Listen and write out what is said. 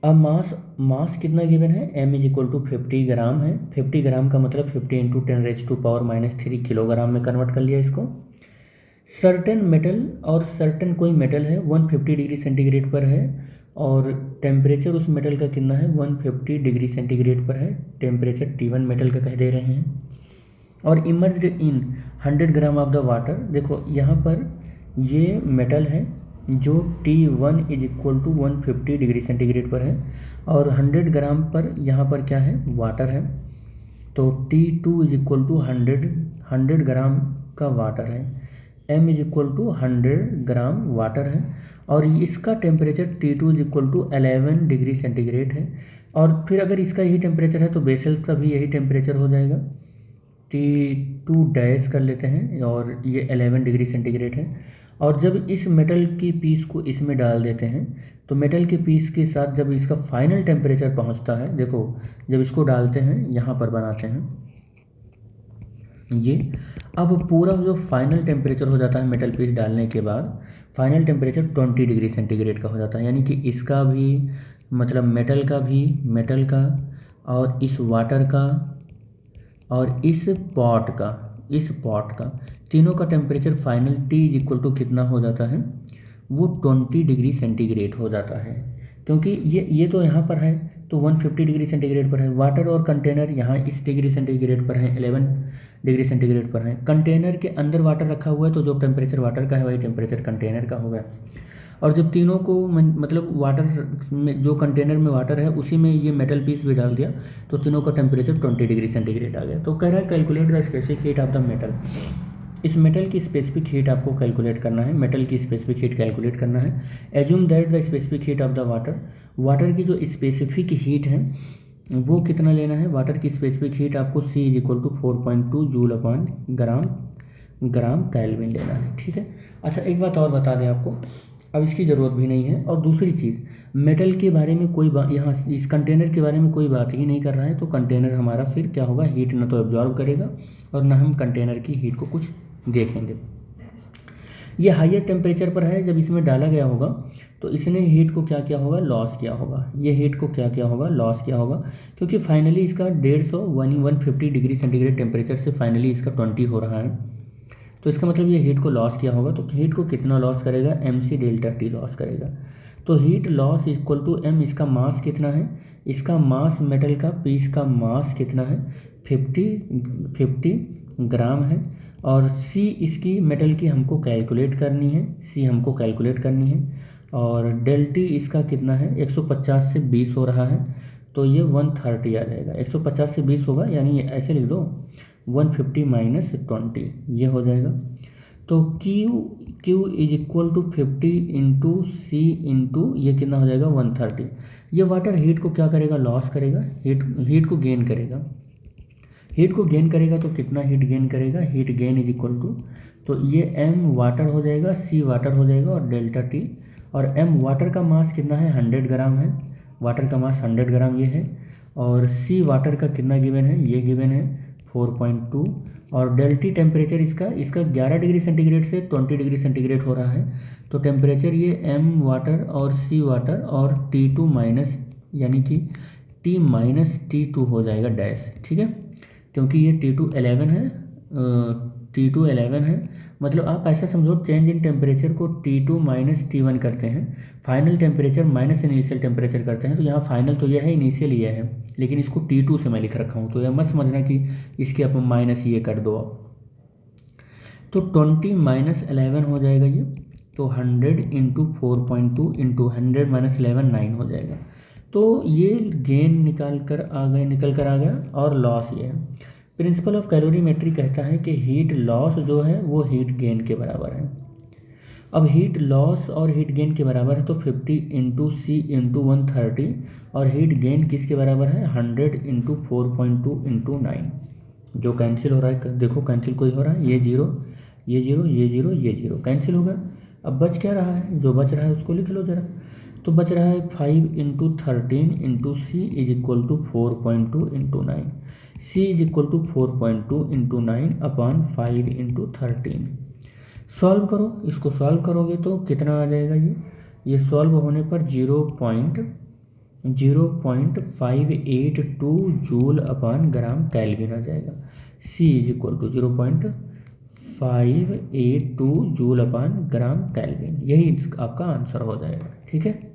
अब मास कितना गिवन है, m इज इक्वल टू 50 ग्राम है। 50 ग्राम का मतलब 50 इंटू 10⁻³ किलोग्राम में कन्वर्ट कर लिया इसको। सर्टेन मेटल और सर्टेन कोई मेटल है 150 डिग्री सेंटीग्रेड पर है, और टेम्परेचर उस मेटल का कितना है 150 डिग्री सेंटीग्रेड पर है, टेम्परेचर T1 मेटल का कह दे रहे हैं। और emerged in 100 gram of the water, देखो यहाँ पर ये मेटल है जो T1 is equal to 150 degree centigrade पर है, और 100 ग्राम पर यहाँ पर क्या है, वाटर है। तो T2 इज इक्वल टू 100 ग्राम का वाटर है, m is equal to 100 gram water है, और इसका temperature T2 is equal to 11 degree centigrade है। और फिर अगर इसका यही टेम्परेचर है तो बेसल का भी यही टेम्परेचर हो जाएगा, T2 डैश कर लेते हैं, और ये 11 डिग्री सेंटीग्रेड है। और जब इस मेटल की पीस को इसमें डाल देते हैं तो मेटल के पीस के साथ जब इसका फाइनल टेम्परेचर पहुंचता है, देखो जब इसको डालते हैं यहाँ पर बनाते हैं ये, अब पूरा जो फाइनल टेम्परेचर हो जाता है मेटल पीस डालने के बाद, फाइनल टेम्परेचर 20 डिग्री सेंटीग्रेड का हो जाता है। यानी कि इसका भी मतलब मेटल का और इस वाटर का और इस पॉट का तीनों का temperature final T is equal to कितना हो जाता है, वो 20 डिग्री सेंटीग्रेड हो जाता है। क्योंकि ये तो यहाँ पर है तो 150 डिग्री सेंटीग्रेड पर है, वाटर और कंटेनर यहाँ इस डिग्री सेंटीग्रेड पर है, 11 डिग्री सेंटीग्रेड पर है। कंटेनर के अंदर वाटर रखा हुआ है तो जो टेम्परेचर वाटर का है वही टेम्परेचर कंटेनर का होगा। और जब तीनों को मतलब वाटर में, जो कंटेनर में वाटर है उसी में ये मेटल पीस भी डाल दिया तो तीनों का टेम्परेचर 20 डिग्री सेंटीग्रेड आ गया। तो कह रहा है calculate the specific heat of the metal. इस मेटल की स्पेसिफिक हीट आपको कैलकुलेट करना है, मेटल की स्पेसिफिक हीट कैलकुलेट करना है। Assume that the specific heat of the water की जो स्पेसिफिक हीट है वो कितना लेना है, वाटर की स्पेसिफिक हीट आपको C is equal to 4.2 joule upon gram kelvin लेना है। ठीक है। अच्छा एक बात और बता दें आपको, अब इसकी ज़रूरत भी नहीं है। और दूसरी चीज़, मेटल के बारे में कोई बात, यहाँ इस कंटेनर के बारे में कोई बात ही नहीं कर रहा है, तो कंटेनर हमारा फिर क्या होगा, हीट ना तो एब्जॉर्ब करेगा और ना हम कंटेनर की हीट को कुछ देखेंगे। ये हायर टेम्परेचर पर है, जब इसमें डाला गया होगा तो इसने हीट को क्या किया होगा, लॉस किया होगा। ये हीट को क्या किया होगा, लॉस किया होगा, क्योंकि फाइनली इसका 150 डिग्री सेंटीग्रेड टेम्परेचर से फाइनली इसका 20 हो रहा है, तो इसका मतलब ये हीट को लॉस किया होगा। तो हीट को कितना लॉस करेगा, MC डेल्टा T लॉस करेगा। तो heat loss equal to M, इसका मास कितना है, इसका मास मेटल का पीस का मास कितना है 50 ग्राम है, और C इसकी मेटल की हमको कैलकुलेट करनी है, C हमको कैलकुलेट करनी है। और डेल T इसका कितना है, 150 से 20 हो रहा है तो ये 130 आ जाएगा। 150 से 20 होगा, यानी ऐसे लिख दो 150 माइनस 20, ये हो जाएगा। तो Q is equal to 50 into C into ये कितना हो जाएगा 130। ये वाटर हीट को क्या करेगा, लॉस करेगा, हीट को गेन करेगा। हीट को गेन करेगा तो कितना हीट गेन करेगा, heat gain is equal to, तो ये M वाटर हो जाएगा, C वाटर हो जाएगा और डेल्टा T। और M वाटर का मास कितना है, 100 ग्राम है, वाटर का मास 100 ग्राम ये है। और C वाटर का कितना गिवन है, ये गिवन है 4.2। और डेल T टेम्परेचर इसका 11 डिग्री सेंटीग्रेड से 20 डिग्री सेंटीग्रेड हो रहा है, तो टेम्परेचर ये M वाटर और C वाटर और T2 माइनस, यानी कि T माइनस T2 हो जाएगा डैश। ठीक है, क्योंकि ये T2 11 है, T2 11 है, मतलब आप ऐसा समझो चेंज इन टेम्परेचर को T2 माइनस T1 करते हैं, final temperature minus initial temperature करते हैं। तो यहाँ फाइनल तो ये है, इनिशियल ये है, लेकिन इसको T2 से मैं लिख रखा हूँ, तो यह मत समझना कि इसके आप माइनस ये कर दो आप। तो 20 माइनस 11 हो जाएगा ये, तो 100 इंटू 4.2 इंटू 100 माइनस 11 9 हो जाएगा। तो ये गेन निकल कर आ गया, और लॉस ये है। प्रिंसिपल ऑफ कैलोरीमेट्री कहता है कि हीट लॉस जो है वो हीट गेन के बराबर है। अब हीट लॉस और हीट गेन के बराबर है, तो 50 इंटू C इंटू 130, और हीट गेन किसके बराबर है, 100 इंटू 4.2 इंटू 9। जो कैंसिल हो रहा है, देखो कैंसिल कोई हो रहा है, ये जीरो ये जीरो ये जीरो ये जीरो कैंसिल होगा। अब बच क्या रहा है, जो बच रहा है उसको लिख लो ज़रा। तो बच रहा है 5 into 13 into C is equal to 4.2 into 9। C is equal to 4.2 into 9 upon 5 into 13। Solve करो, इसको सॉल्व करोगे तो कितना आ जाएगा, ये सॉल्व होने पर 0.582 जूल अपॉन ग्राम केल्विन आ जाएगा। C is equal to 0.582 joule upon gram kelvin, यही आपका आंसर हो जाएगा। ठीक है।